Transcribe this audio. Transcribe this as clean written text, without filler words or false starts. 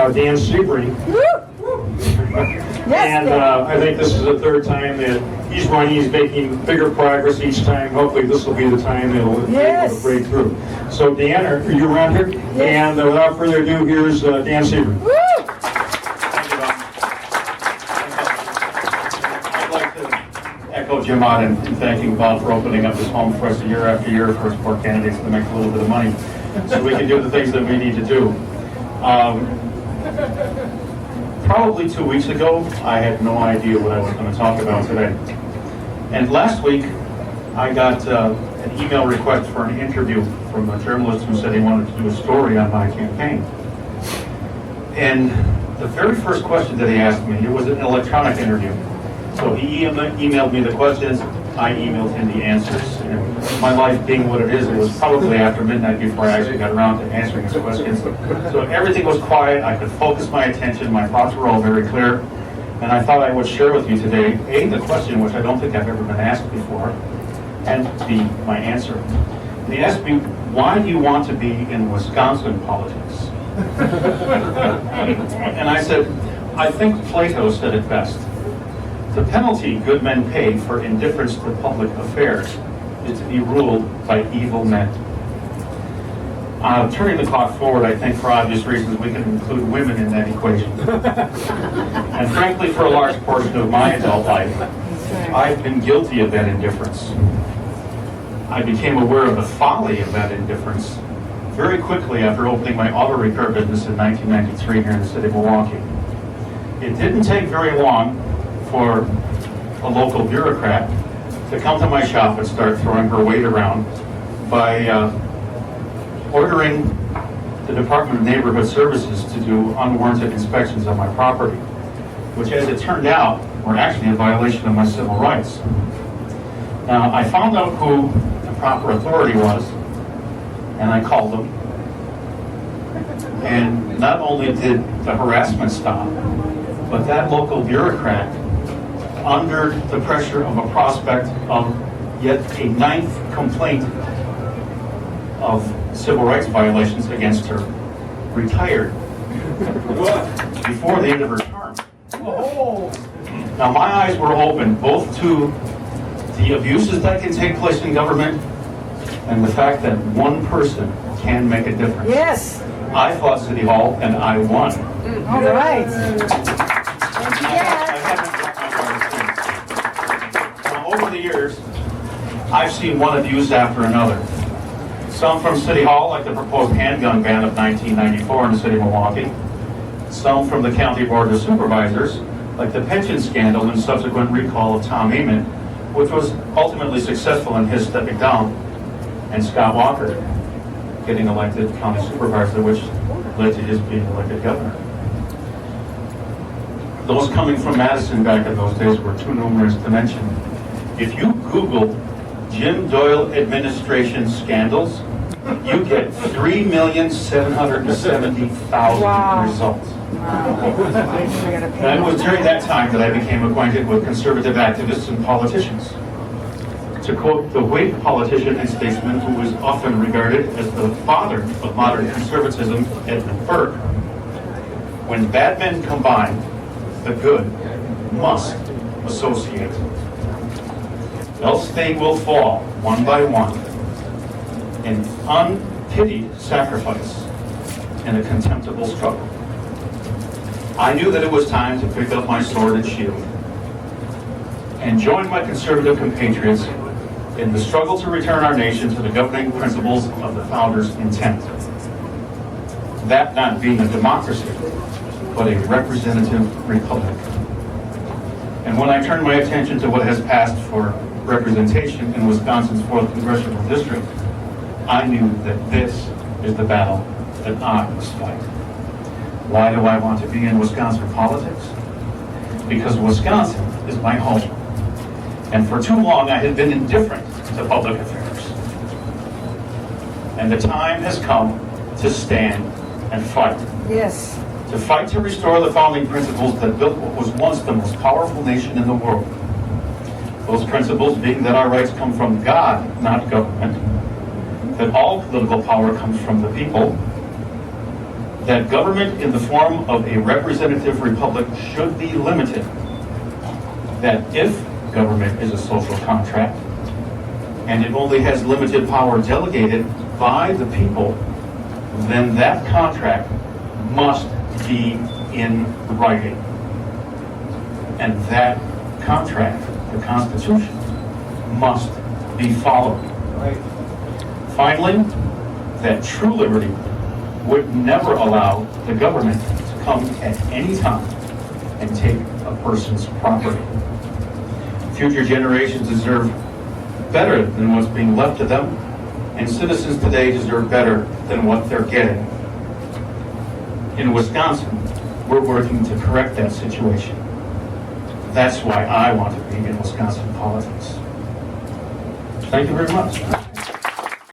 Dan Sebring. And I think this is the third time that he's running. He's making bigger progress each time. Hopefully this will be the time it'll be able to break through. So Dan, are you around here? Yes. And without further ado, here's Dan Sebring. I'd like to echo Jim on in thanking Bob for opening up his home for us year after year for his poor candidates to make a little bit of money so we can do the things that we need to do. Probably 2 weeks ago, I had no idea what I was going to talk about today. And last week, I got an email request for an interview from a journalist who said he wanted to do a story on my campaign. And the very first question that he asked me, it was an electronic interview. So he emailed me the questions, I emailed him the answers. And my life being what it was probably after midnight before I actually got around to answering his questions. So everything was quiet, I could focus my attention, my thoughts were all very clear. And I thought I would share with you today, A, the question, which I don't think I've ever been asked before, and B, my answer. And he asked me, why do you want to be in Wisconsin politics? And I said, I think Plato said it best. The penalty good men pay for indifference to public affairs is to be ruled by evil men. Turning the clock forward, I think for obvious reasons we can include women in that equation. And frankly, for a large portion of my adult life, I've been guilty of that indifference. I became aware of the folly of that indifference very quickly after opening my auto repair business in 1993 here in the city of Milwaukee. It didn't take very long for a local bureaucrat to come to my shop and start throwing her weight around by ordering the Department of Neighborhood Services to do unwarranted inspections of my property, which, as it turned out, were actually a violation of my civil rights. Now, I found out who the proper authority was, and I called them. And not only did the harassment stop, but that local bureaucrat, under the pressure of a prospect of yet a 9th complaint of civil rights violations against her, retired before the end of her term. Now my eyes were open both to the abuses that can take place in government and the fact that one person can make a difference. Yes. I fought City Hall and I won. All right. Over the years, I've seen one abuse after another. Some from City Hall, like the proposed handgun ban of 1994 in the city of Milwaukee. Some from the County Board of Supervisors, like the pension scandal and subsequent recall of Tom Eamon, which was ultimately successful in his stepping down, and Scott Walker getting elected county supervisor, which led to his being elected governor. Those coming from Madison back in those days were too numerous to mention. If you Google Jim Doyle administration scandals, you get 3,770,000 results. And it was during that time that I became acquainted with conservative activists and politicians. To quote the Whig politician and statesman who was often regarded as the father of modern conservatism, Edmund Burke, when bad men combine, the good must associate. Else they will fall, one by one, in unpitied sacrifice in a contemptible struggle. I knew that it was time to pick up my sword and shield and join my conservative compatriots in the struggle to return our nation to the governing principles of the Founders' intent. That not being a democracy, but a representative republic. And when I turned my attention to what has passed for representation in Wisconsin's 4th Congressional District, I knew that this is the battle that I must fight. Why do I want to be in Wisconsin politics? Because Wisconsin is my home. And for too long I had been indifferent to public affairs. And the time has come to stand and fight. Yes. To fight to restore the founding principles that built what was once the most powerful nation in the world. Those principles being that our rights come from God, not government. That all political power comes from the people. that government in the form of a representative republic should be limited, that if government is a social contract and it only has limited power delegated by the people, then that contract must be in writing. And that contract, the Constitution, must be followed. Finally, that true liberty would never allow the government to come at any time and take a person's property. Future generations deserve better than what's being left to them, and citizens today deserve better than what they're getting. In Wisconsin, we're working to correct that situation. That's why I want to be in Wisconsin politics. Thank you very much.